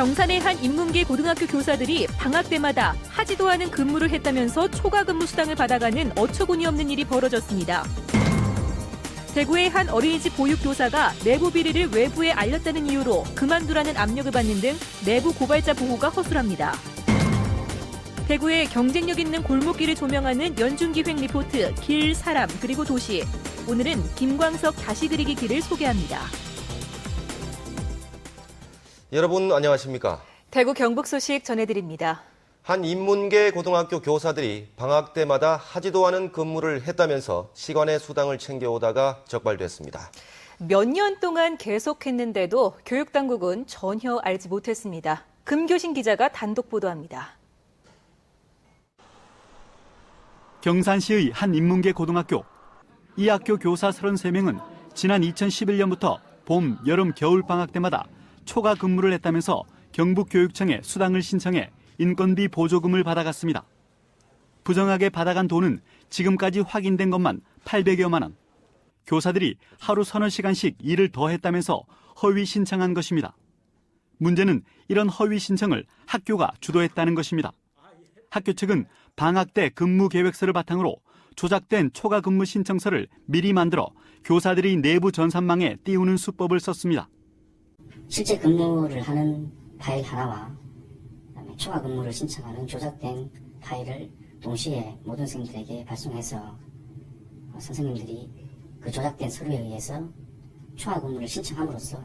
경산의 한 인문계 고등학교 교사들이 방학 때마다 하지도 않은 근무를 했다면서 초과 근무 수당을 받아가는 어처구니 없는 일이 벌어졌습니다. 대구의 한 어린이집 보육교사가 내부 비리를 외부에 알렸다는 이유로 그만두라는 압력을 받는 등 내부 고발자 보호가 허술합니다. 대구의 경쟁력 있는 골목길을 조명하는 연중기획 리포트 길, 사람, 그리고 도시. 오늘은 김광석 다시 그리기 길을 소개합니다. 여러분 안녕하십니까? 대구 경북 소식 전해드립니다. 한 인문계 고등학교 교사들이 방학 때마다 하지도 않은 근무를 했다면서 시간의 수당을 챙겨오다가 적발됐습니다. 몇 년 동안 계속했는데도 교육당국은 전혀 알지 못했습니다. 금교신 기자가 단독 보도합니다. 경산시의 한 인문계 고등학교. 이 학교 교사 33명은 지난 2011년부터 봄, 여름, 겨울 방학 때마다 초과 근무를 했다면서 경북교육청에 수당을 신청해 인건비 보조금을 받아갔습니다. 부정하게 받아간 돈은 지금까지 확인된 것만 800여만 원. 교사들이 하루 서너 시간씩 일을 더 했다면서 허위 신청한 것입니다. 문제는 이런 허위 신청을 학교가 주도했다는 것입니다. 학교 측은 방학 때 근무 계획서를 바탕으로 조작된 초과 근무 신청서를 미리 만들어 교사들이 내부 전산망에 띄우는 수법을 썼습니다. 실제 근무를 하는 파일 하나와 그다음에 초과 근무를 신청하는 조작된 파일을 동시에 모든 선생님들에게 발송해서 선생님들이 그 조작된 서류에 의해서 초과 근무를 신청함으로써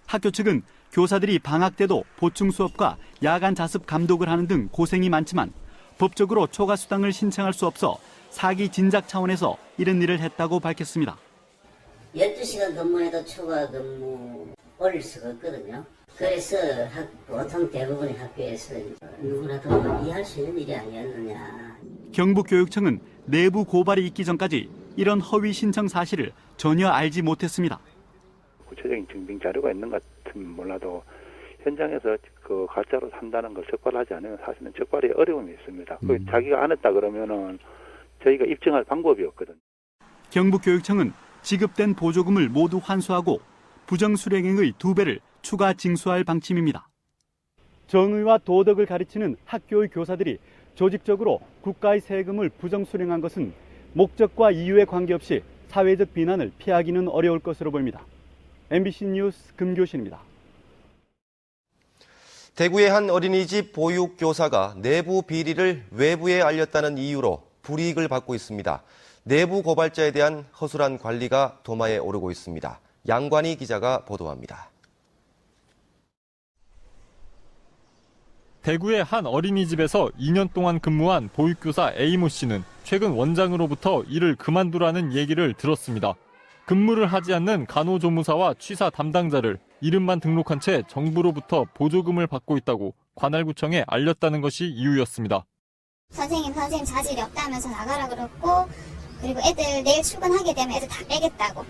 학교 측은 교사들이 방학 때도 보충 수업과 야간 자습 감독을 하는 등 고생이 많지만 법적으로 초과 수당을 신청할 수 없어 사기 진작 차원에서 이런 일을 했다고 밝혔습니다. 12시간 근무해도 초과 근무 올릴 수가 없거든요. 그래서 보통 대부분의 학교에서 누구라도 이해할 수 있는 일이 아니었느냐. 경북교육청은 내부 고발이 있기 전까지 이런 허위 신청 사실을 전혀 알지 못했습니다. 구체적인 증빙 자료가 있는 것 같으면 몰라도 현장에서 그 가짜로 산다는 걸 적발하지 않으면 사실은 적발에 어려움이 있습니다. 자기가 안 했다 그러면은 저희가 입증할 방법이 없거든요. 경북교육청은 지급된 보조금을 모두 환수하고 부정수령액의 2배를 추가 징수할 방침입니다. 정의와 도덕을 가르치는 학교의 교사들이 조직적으로 국가의 세금을 부정수령한 것은 목적과 이유에 관계없이 사회적 비난을 피하기는 어려울 것으로 보입니다. MBC 뉴스 금교신입니다. 대구의 한 어린이집 보육교사가 내부 비리를 외부에 알렸다는 이유로 불이익을 받고 있습니다. 내부 고발자에 대한 허술한 관리가 도마에 오르고 있습니다. 양관희 기자가 보도합니다. 대구의 한 어린이집에서 2년 동안 근무한 보육교사 A모 씨는 최근 원장으로부터 일을 그만두라는 얘기를 들었습니다. 근무를 하지 않는 간호조무사와 취사 담당자를 이름만 등록한 채 정부로부터 보조금을 받고 있다고 관할구청에 알렸다는 것이 이유였습니다. 선생님 자질이 없다면서 나가라 그랬고, 그리고 애들 내일 출근하게 되면 애들 다 빼겠다고.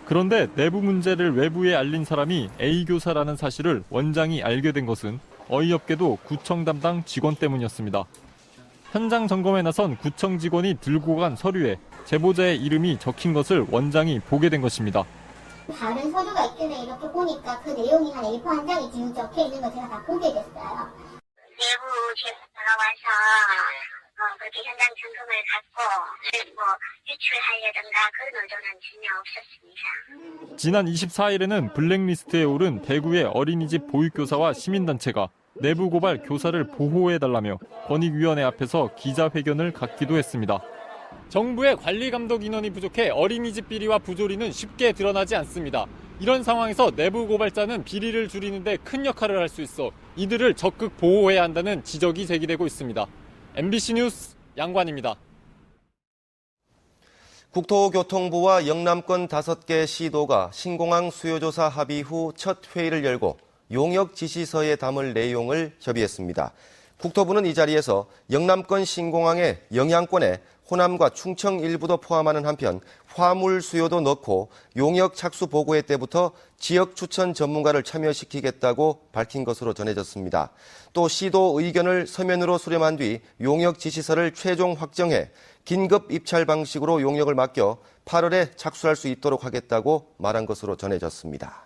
그런데 내부 문제를 외부에 알린 사람이 A 교사라는 사실을 원장이 알게 된 것은 어이없게도 구청 담당 직원 때문이었습니다. 현장 점검에 나선 구청 직원이 들고 간 서류에 제보자의 이름이 적힌 것을 원장이 보게 된 것입니다. 다른 서류가 있길래 이렇게 보니까 그 내용이 한 A4 한 장이 지금 적혀 있는 거 제가 다 보게 됐어요. 내부 제보자가 와서 그렇게 현장 점검을 갖고 유출하려든가 그런 의도는 전혀 없었습니다. 지난 24일에는 블랙리스트에 오른 대구의 어린이집 보육교사와 시민단체가 내부 고발 교사를 보호해달라며 권익위원회 앞에서 기자회견을 갖기도 했습니다. 정부의 관리 감독 인원이 부족해 어린이집 비리와 부조리는 쉽게 드러나지 않습니다. 이런 상황에서 내부 고발자는 비리를 줄이는 데 큰 역할을 할 수 있어 이들을 적극 보호해야 한다는 지적이 제기되고 있습니다. MBC 뉴스 양관입니다. 국토교통부와 영남권 5개 시도가 신공항 수요조사 합의 후 첫 회의를 열고 용역 지시서에 담을 내용을 협의했습니다. 국토부는 이 자리에서 영남권 신공항의 영향권에 호남과 충청 일부도 포함하는 한편 화물 수요도 넣고 용역 착수 보고회 때부터 지역 추천 전문가를 참여시키겠다고 밝힌 것으로 전해졌습니다. 또 시도 의견을 서면으로 수렴한 뒤 용역 지시서를 최종 확정해 긴급 입찰 방식으로 용역을 맡겨 8월에 착수할 수 있도록 하겠다고 말한 것으로 전해졌습니다.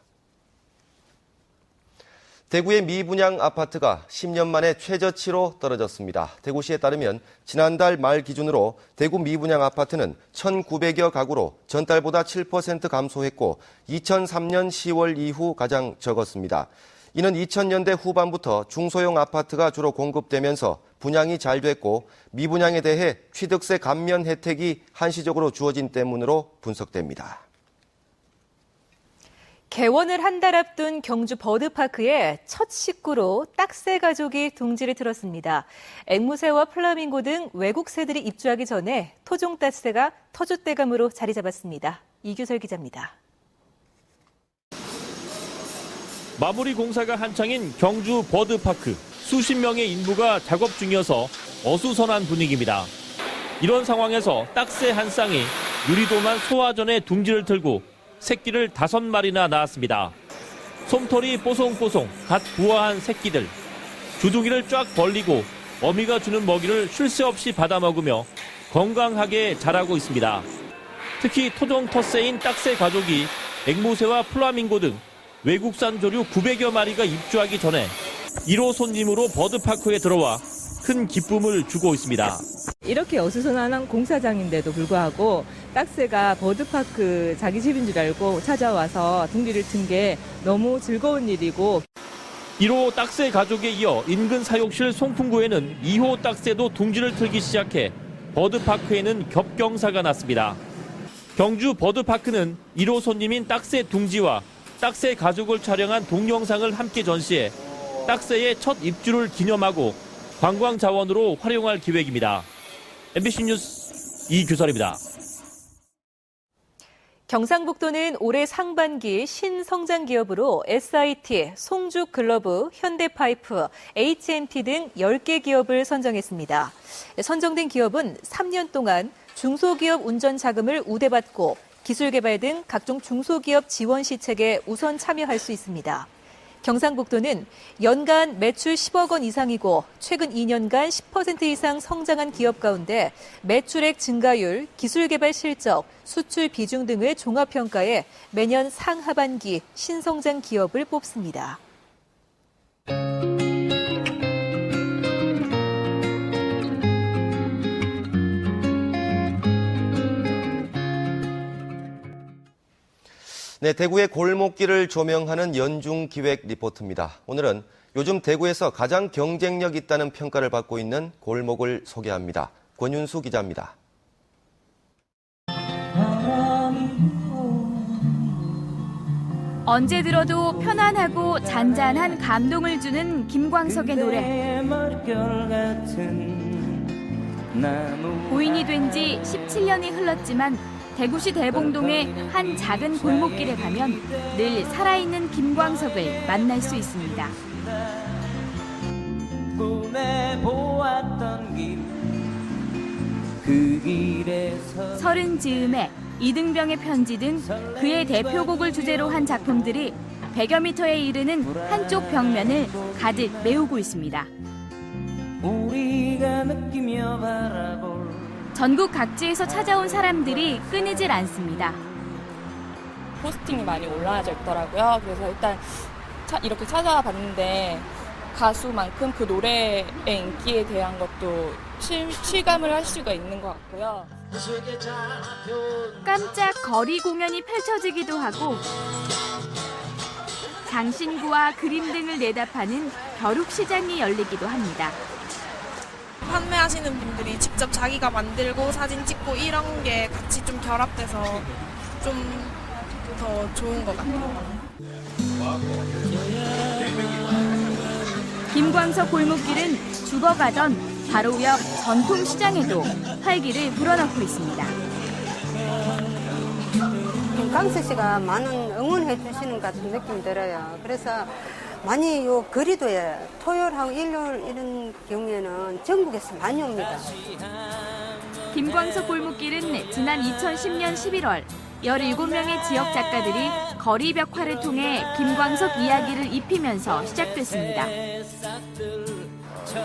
대구의 미분양 아파트가 10년 만에 최저치로 떨어졌습니다. 대구시에 따르면 지난달 말 기준으로 대구 미분양 아파트는 1,900여 가구로 전달보다 7% 감소했고 2003년 10월 이후 가장 적었습니다. 이는 2000년대 후반부터 중소형 아파트가 주로 공급되면서 분양이 잘 됐고 미분양에 대해 취득세 감면 혜택이 한시적으로 주어진 때문으로 분석됩니다. 개원을 한 달 앞둔 경주 버드파크에 첫 식구로 딱새 가족이 둥지를 틀었습니다. 앵무새와 플라밍고 등 외국 새들이 입주하기 전에 토종 딱새가 터줏대감으로 자리 잡았습니다. 이규설 기자입니다. 마무리 공사가 한창인 경주 버드파크. 수십 명의 인부가 작업 중이어서 어수선한 분위기입니다. 이런 상황에서 딱새 한 쌍이 유리도만 소화전에 둥지를 틀고 새끼를 5마리나 낳았습니다. 솜털이 뽀송뽀송 갓 부화한 새끼들. 주둥이를 쫙 벌리고 어미가 주는 먹이를 쉴 새 없이 받아 먹으며 건강하게 자라고 있습니다. 특히 토종 텃새인 딱새 가족이 앵무새와 플라밍고 등 외국산 조류 900여 마리가 입주하기 전에 1호 손님으로 버드파크에 들어와 큰 기쁨을 주고 있습니다. 이렇게 어수선한 공사장인데도 불구하고 딱새가 버드파크 자기 집인 줄 알고 찾아와서 둥지를 튼 게 너무 즐거운 일이고 1호 딱새 가족에 이어 인근 사육실 송풍구에는 2호 딱새도 둥지를 틀기 시작해 버드파크에는 겹경사가 났습니다. 경주 버드파크는 1호 손님인 딱새 둥지와 딱새 가족을 촬영한 동영상을 함께 전시해 딱새의 첫 입주를 기념하고 관광 자원으로 활용할 기획입니다. MBC 뉴스 이규설입니다. 경상북도는 올해 상반기 신성장 기업으로 SIT, 송죽글러브, 현대파이프, HMT 등 10개 기업을 선정했습니다. 선정된 기업은 3년 동안 중소기업 운전 자금을 우대받고 기술개발 등 각종 중소기업 지원 시책에 우선 참여할 수 있습니다. 경상북도는 연간 매출 10억 원 이상이고 최근 2년간 10% 이상 성장한 기업 가운데 매출액 증가율, 기술개발 실적, 수출 비중 등을 종합평가해 매년 상하반기 신성장 기업을 뽑습니다. 네, 대구의 골목길을 조명하는 연중기획 리포트입니다. 오늘은 요즘 대구에서 가장 경쟁력 있다는 평가를 받고 있는 골목을 소개합니다. 권윤수 기자입니다. 언제 들어도 편안하고 잔잔한 감동을 주는 김광석의 노래. 고인이 된 지 17년이 흘렀지만 대구시 대봉동의 한 작은 골목길에 가면 늘 살아있는 김광석을 만날 수 있습니다. 서른 즈음에 이등병의 편지 등 그의 대표곡을 주제로 한 작품들이 100여 미터에 이르는 한쪽 벽면을 가득 메우고 있습니다. 전국 각지에서 찾아온 사람들이 끊이질 않습니다. 포스팅이 많이 올라져 있더라고요. 그래서 일단 이렇게 찾아와 봤는데 가수만큼 그 노래의 인기에 대한 것도 실감을 할 수가 있는 것 같고요. 깜짝 거리 공연이 펼쳐지기도 하고 장신구와 그림 등을 내다 파는 벼룩시장이 열리기도 합니다. 판매하시는 분들이 직접 자기가 만들고 사진 찍고 이런 게 같이 좀 결합돼서 좀 더 좋은 것 같아요. 김광석 골목길은 죽어가던 바로 옆 전통시장에도 활기를 불어넣고 있습니다. 김광석 씨가 많은 응원해 주시는 것 같은 느낌이 들어요. 그래서 많이 요 거리도에 토요일하고 일요일 이런 경우에는 전국에서 많이 옵니다. 김광석 골목길은 지난 2010년 11월 17명의 지역 작가들이 거리 벽화를 통해 김광석 이야기를 입히면서 시작됐습니다.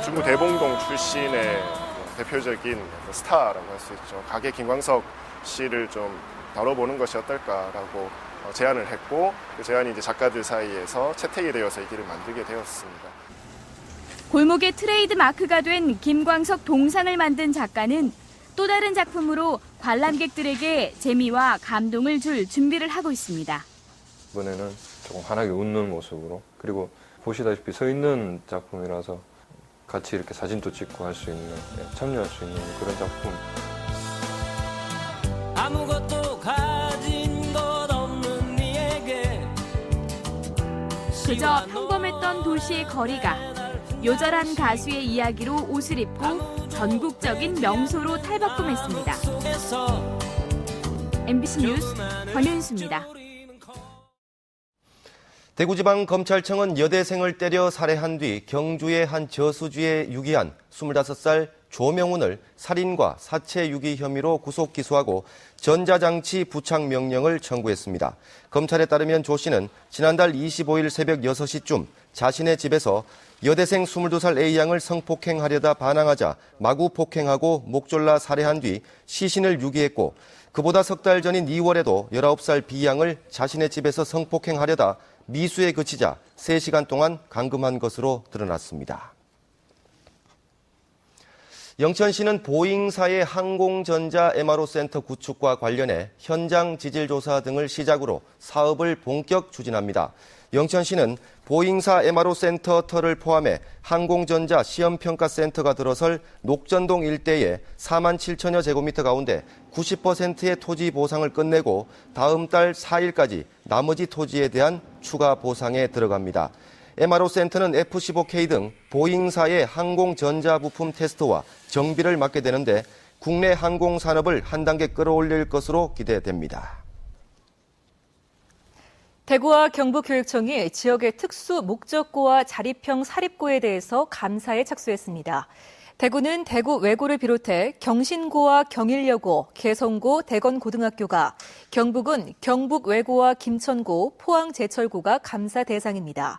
중구 대봉동 출신의 대표적인 스타라고 할 수 있죠. 가게 김광석 씨를 좀 다뤄보는 것이 어떨까라고 제안을 했고 그 제안이 이제 작가들 사이에서 채택이 되어서 이 길을 만들게 되었습니다. 골목의 트레이드 마크가 된 김광석 동상을 만든 작가는 또 다른 작품으로 관람객들에게 재미와 감동을 줄 준비를 하고 있습니다. 이번에는 조금 환하게 웃는 모습으로, 그리고 보시다시피 서 있는 작품이라서 같이 이렇게 사진도 찍고 할 수 있는, 참여할 수 있는 그런 작품. 아무것도 가진 것 없는 네에게 그저 평범했던 도시의 거리가 요절한 가수의 이야기로 옷을 입고 전국적인 명소로 탈바꿈했습니다. MBC 뉴스 권윤수입니다. 대구지방검찰청은 여대생을 때려 살해한 뒤 경주의 한 저수지에 유기한 25살 조명훈을 살인과 사체 유기 혐의로 구속 기소하고 전자장치 부착 명령을 청구했습니다. 검찰에 따르면 조 씨는 지난달 25일 새벽 6시쯤 자신의 집에서 여대생 22살 A양을 성폭행하려다 반항하자 마구 폭행하고 목졸라 살해한 뒤 시신을 유기했고, 그보다 석 달 전인 2월에도 19살 B양을 자신의 집에서 성폭행하려다 미수에 그치자 3시간 동안 감금한 것으로 드러났습니다. 영천시는 보잉사의 항공전자 MRO 센터 구축과 관련해 현장 지질조사 등을 시작으로 사업을 본격 추진합니다. 영천시는 보잉사 MRO 센터 터를 포함해 항공전자 시험평가센터가 들어설 녹전동 일대에 4만 7천여 제곱미터 가운데 90%의 토지 보상을 끝내고 다음 달 4일까지 나머지 토지에 대한 추가 보상에 들어갑니다. MRO 센터는 F-15K 등 보잉사의 항공전자 부품 테스트와 정비를 맡게 되는데 국내 항공산업을 한 단계 끌어올릴 것으로 기대됩니다. 대구와 경북교육청이 지역의 특수 목적고와 자립형 사립고에 대해서 감사에 착수했습니다. 대구는 대구 외고를 비롯해 경신고와 경일여고, 개성고, 대건고등학교가, 경북은 경북 외고와 김천고, 포항제철고가 감사 대상입니다.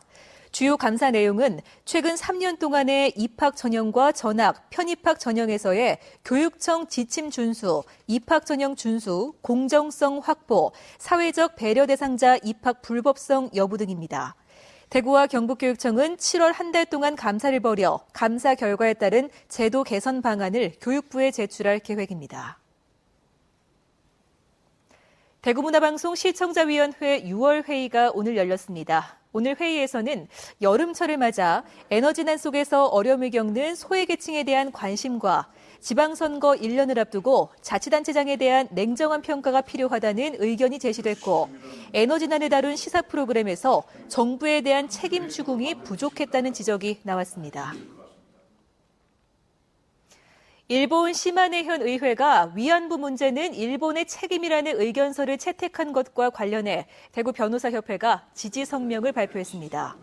주요 감사 내용은 최근 3년 동안의 입학 전형과 전학, 편입학 전형에서의 교육청 지침 준수, 입학 전형 준수, 공정성 확보, 사회적 배려 대상자 입학 불법성 여부 등입니다. 대구와 경북교육청은 7월 한 달 동안 감사를 벌여 감사 결과에 따른 제도 개선 방안을 교육부에 제출할 계획입니다. 대구문화방송 시청자위원회 6월 회의가 오늘 열렸습니다. 오늘 회의에서는 여름철을 맞아 에너지난 속에서 어려움을 겪는 소외계층에 대한 관심과 지방선거 1년을 앞두고 자치단체장에 대한 냉정한 평가가 필요하다는 의견이 제시됐고, 에너지난을 다룬 시사 프로그램에서 정부에 대한 책임 추궁이 부족했다는 지적이 나왔습니다. 일본 시마네현 의회가 위안부 문제는 일본의 책임이라는 의견서를 채택한 것과 관련해 대구 변호사협회가 지지 성명을 발표했습니다.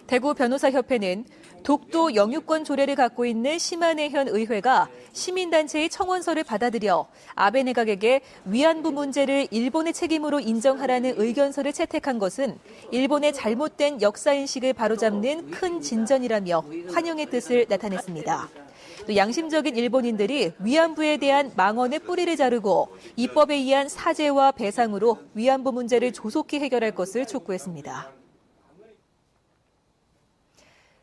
대구 변호사협회는 독도 영유권 조례를 갖고 있는 시마네현 의회가 시민단체의 청원서를 받아들여 아베 내각에게 위안부 문제를 일본의 책임으로 인정하라는 의견서를 채택한 것은 일본의 잘못된 역사인식을 바로잡는 큰 진전이라며 환영의 뜻을 나타냈습니다. 또 양심적인 일본인들이 위안부에 대한 망언의 뿌리를 자르고 입법에 의한 사죄와 배상으로 위안부 문제를 조속히 해결할 것을 촉구했습니다.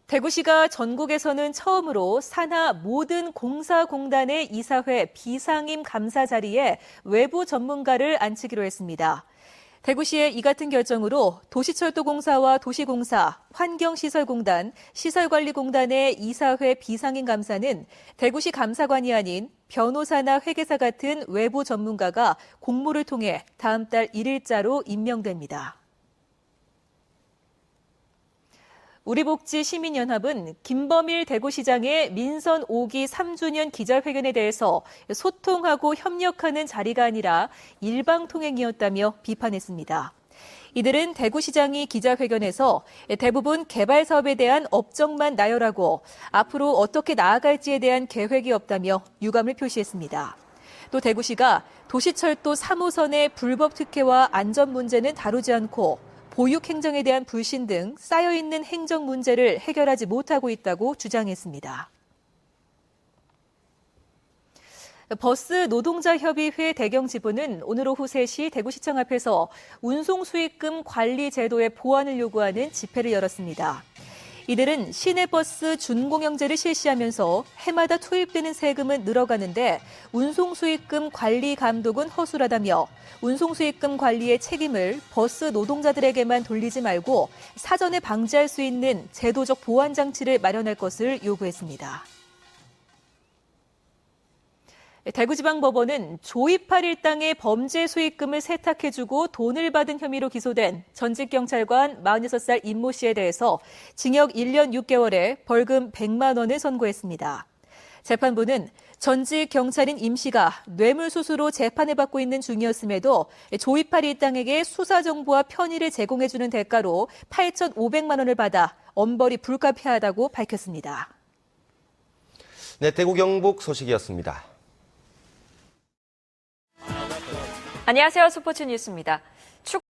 대구시가 전국에서는 처음으로 산하 모든 공사공단의 이사회 비상임 감사 자리에 외부 전문가를 앉히기로 했습니다. 대구시의 이 같은 결정으로 도시철도공사와 도시공사, 환경시설공단, 시설관리공단의 이사회 비상임 감사는 대구시 감사관이 아닌 변호사나 회계사 같은 외부 전문가가 공모를 통해 다음 달 1일자로 임명됩니다. 우리복지시민연합은 김범일 대구시장의 민선 5기 3주년 기자회견에 대해서 소통하고 협력하는 자리가 아니라 일방통행이었다며 비판했습니다. 이들은 대구시장이 기자회견에서 대부분 개발 사업에 대한 업적만 나열하고 앞으로 어떻게 나아갈지에 대한 계획이 없다며 유감을 표시했습니다. 또 대구시가 도시철도 3호선의 불법 특혜와 안전 문제는 다루지 않고 보육 행정에 대한 불신 등 쌓여있는 행정 문제를 해결하지 못하고 있다고 주장했습니다. 버스 노동자협의회 대경지부는 오늘 오후 3시 대구시청 앞에서 운송수익금 관리 제도의 보완을 요구하는 집회를 열었습니다. 이들은 시내버스 준공영제를 실시하면서 해마다 투입되는 세금은 늘어가는데 운송수익금 관리 감독은 허술하다며 운송수익금 관리의 책임을 버스 노동자들에게만 돌리지 말고 사전에 방지할 수 있는 제도적 보완 장치를 마련할 것을 요구했습니다. 대구지방법원은 조이팔 일당의 범죄 수익금을 세탁해주고 돈을 받은 혐의로 기소된 전직 경찰관 46살 임모 씨에 대해서 징역 1년 6개월에 벌금 100만 원을 선고했습니다. 재판부는 전직 경찰인 임 씨가 뇌물수수로 재판을 받고 있는 중이었음에도 조이팔 일당에게 수사 정보와 편의를 제공해주는 대가로 8,500만 원을 받아 엄벌이 불가피하다고 밝혔습니다. 네, 대구 경북 소식이었습니다. 안녕하세요. 스포츠 뉴스입니다.